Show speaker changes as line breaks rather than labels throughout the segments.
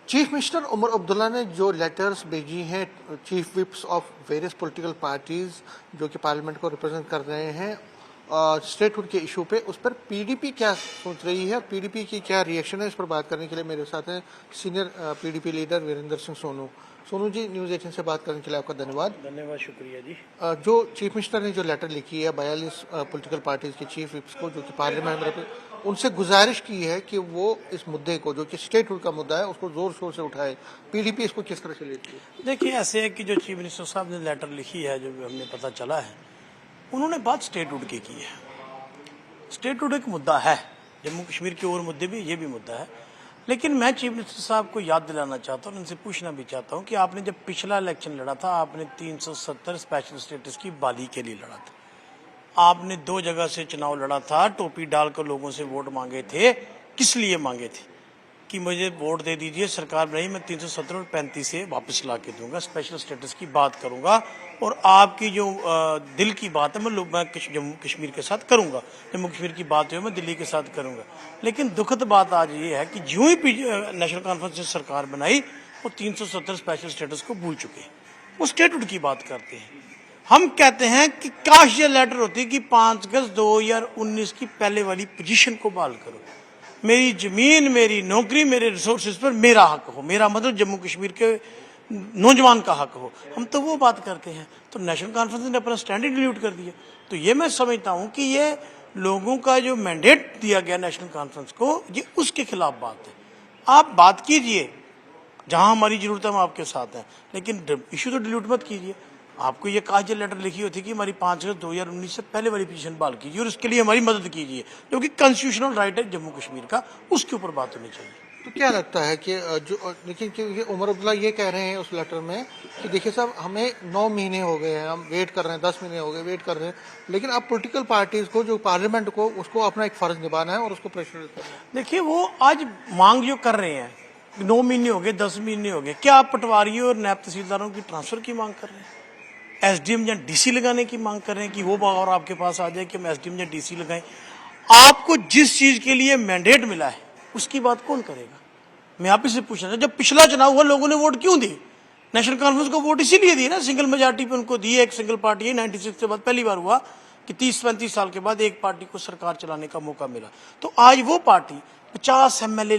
Chief minister Omar Abdullah ने जो letters भेजी हैं chief chips of various political parties जो कि पार्लियामेंट को रिप्रेजेंट कर रहे हैं स्टेटहुड के इशू पे, उस पर पीडीपी क्या सोच रही है, पीडीपी की क्या रिएक्शन है, इस पर बात करने के लिए मेरे साथ हैं senior PDP leader Virendra Singh Sonu. Sonu ji, news 18 से बात करने के लिए आपका धन्यवाद।
धन्यवाद, शुक्रिया जी।
जो चीफ मिनिस्टर ने जो लेटर लिखी है 42 पॉलिटिकल पार्टीज के चीफ विप्स को जो कि पार्लियामेंट में, उनसे गुजारिश की है कि वो इस मुद्दे को जो कि स्टेटहुड का मुद्दा है उसको जोर शोर से उठाए। पीडीपी इसको किस तरह से लेती है?
देखिए, ऐसे है कि जो चीफ मिनिस्टर साहब ने लेटर लिखी है, जो हमने पता चला है, उन्होंने बात स्टेटहुड की है। स्टेटहुड एक मुद्दा है, जम्मू कश्मीर के और मुद्दे भी, ये भी मुद्दा है। लेकिन मैं चीफ मिनिस्टर साहब को याद दिलाना चाहता हूँ, उनसे पूछना भी चाहता हूँ कि आपने जब पिछला इलेक्शन लड़ा था, आपने 370 स्पेशल स्टेटस की बहाली के लिए लड़ा था। आपने 2 जगह से चुनाव लड़ा था, टोपी डालकर लोगों से वोट मांगे थे। किस लिए मांगे थे? कि मुझे वोट दे दीजिए, सरकार बनाई, मैं 370 और 35 से वापस ला के दूंगा, स्पेशल स्टेटस की बात करूंगा और आपकी जो दिल की बात है मैं जम्मू कश्मीर के साथ करूंगा। जम्मू कश्मीर की बात है मैं दिल्ली के साथ करूंगा। लेकिन दुखद बात आज ये है कि जो ही नेशनल कॉन्फ्रेंस से सरकार बनाई, वो 370 स्पेशल स्टेटस को भूल चुके हैं, वो स्टेटहुड की बात करते हैं। हम कहते हैं कि काश ये लेटर होती कि 5 अगस्त 2019 की पहले वाली पोजीशन को बहाल करो, मेरी जमीन, मेरी नौकरी, मेरे रिसोर्सेज पर मेरा हक हो, मेरा मतलब जम्मू कश्मीर के नौजवान का हक हो। हम तो वो बात करते हैं, तो नेशनल कॉन्फ्रेंस ने अपना स्टैंड ही डिलीट कर दिया। तो ये मैं समझता हूँ कि ये लोगों का जो मैंडेट दिया गया नेशनल कॉन्फ्रेंस को, ये उसके खिलाफ बात है। आप बात कीजिए, जहां हमारी जरूरत है हम आपके साथ हैं, लेकिन इशू तो डिलीट मत कीजिए। आपको ये कहा लेटर लिखी होती कि हमारी 5 अगस्त 2019 से पहले वाली पोजीशन बहाल कीजिए और उसके लिए हमारी मदद कीजिए, जो कि कॉन्स्टिट्यूशनल राइट है जम्मू कश्मीर का, उसके ऊपर बात होनी चाहिए।
तो क्या लगता है कि जो लेकिन क्योंकि उमर अब्दुल्ला ये कह रहे हैं उस लेटर में कि देखिए साहब, हमें 9 महीने हो गए हैं, हम वेट कर रहे हैं, 10 महीने हो गए वेट कर रहे हैं, लेकिन अब पॉलिटिकल पार्टीज को, जो पार्लियामेंट को, उसको अपना एक फर्ज निभाना है और उसको प्रेशर करना है।
देखिए, वो आज मांग जो कर रहे हैं, 9 महीने हो गए, 10 महीने हो गए, क्या आप पटवारियों और नायब तहसीलदारों की ट्रांसफर की मांग कर रहे हैं? एसडीएम या डीसी लगाने की मांग कर रहे हैं कि वो और आपके पास आ जाए कि हम एसडीएम या डीसी लगाएं। आपको जिस चीज के लिए मैंडेट मिला है उसकी बात कौन करेगा? मैं आप ही से पूछना, जब पिछला चुनाव हुआ लोगों ने वोट क्यों दिए? नेशनल कॉन्फ्रेंस को वोट इसीलिए दिए ना, सिंगल मेजोरिटी पे उनको दिए। एक सिंगल पार्टी है, 96 के बाद पहली बार हुआ कि 30-35 साल के बाद एक पार्टी को सरकार चलाने का मौका मिला। तो आज वो पार्टी 50 एमएलए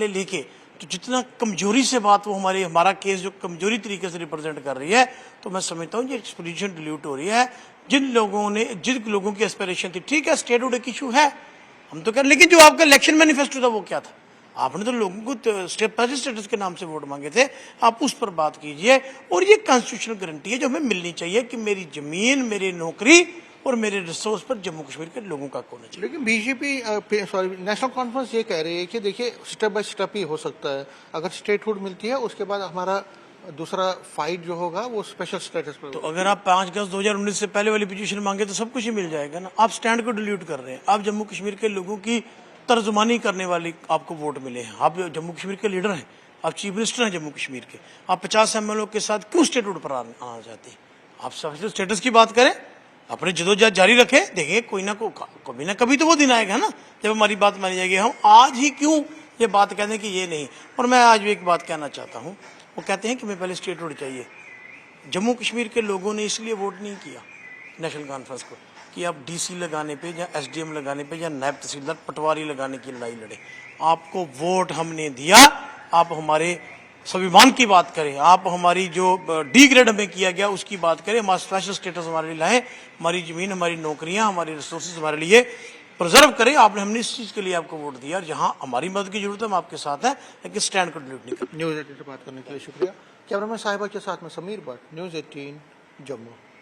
लेके तो जितना कमजोरी से बात, वो हमारा केस जो कमजोरी तरीके से रिप्रेजेंट कर रही है, तो मैं समझता हूँ ये पोजीशन डिल्यूट हो रही है। जिन लोगों की एस्पिरेशन थी, ठीक है, स्टेटहुड एक इशू है, हम तो कह रहे, लेकिन जो आपका इलेक्शन मैनिफेस्टो था वो क्या था? आपने तो लोगों को स्पेशल स्टेटस के नाम से वोट मांगे थे, आप उस पर बात कीजिए। और ये कॉन्स्टिट्यूशनल गारंटी है जो हमें मिलनी चाहिए कि मेरी जमीन, मेरी नौकरी और मेरे रिसोर्स पर जम्मू कश्मीर के लोगों का होना चाहिए।
लेकिन बीजेपी नेशनल कॉन्फ्रेंस ये कह रही है कि देखिए स्टेप बाय स्टेप ही हो सकता है, अगर स्टेटहुड मिलती है उसके बाद हमारा दूसरा फाइट जो होगा वो स्पेशल स्टेटस पर।
तो अगर आप 5 अगस्त 2019 से पहले वाली पोजीशन मांगे तो सब कुछ ही मिल जाएगा ना। आप स्टैंड को डिलीट कर रहे हैं, आप जम्मू कश्मीर के लोगों की तर्जुमानी करने वाली आपको वोट मिले हैं, आप जम्मू कश्मीर के लीडर हैं, आप चीफ मिनिस्टर हैं जम्मू कश्मीर के, आप 50 एमएलए के साथ क्यों स्टेटहुड पर आना चाहते हैं? आप स्पेशल स्टेटस की बात करें, अपने जदोजहद जारी रखें, देखें कभी ना कभी तो वो दिन आएगा ना जब हमारी बात मानी जाएगी। हम आज ही क्यों ये बात कहते हैं कि ये नहीं? और मैं आज भी एक बात कहना चाहता हूँ, वो कहते हैं कि मैं पहले स्टेटहुड चाहिए। जम्मू कश्मीर के लोगों ने इसलिए वोट नहीं किया नेशनल कॉन्फ्रेंस को कि आप डीसी लगाने पे या एसडीएम लगाने पे या नायब तहसीलदार पटवारी लगाने की लड़ाई लड़े। आपको वोट हमने दिया, आप हमारे स्वाभिमान की बात करें, आप हमारी जो डी ग्रेड हमें किया गया उसकी बात करें, हमारा स्पेशल स्टेटस हमारे लिए लाएं, हमारी जमीन, हमारी नौकरियां, हमारी रिसोर्सेज हमारे लिए प्रिजर्व करें। आपने हमने इस चीज के लिए आपको वोट दिया, और जहां हमारी मदद की जरूरत है हम आपके साथ हैं, लेकिन स्टैंड को डिलीट नहीं करें।
न्यूज़ 18 से बात करने के लिए शुक्रिया। कैमरामैन साहिबा के साथ में समीर भट्ट, न्यूज़ 18 जम्मू।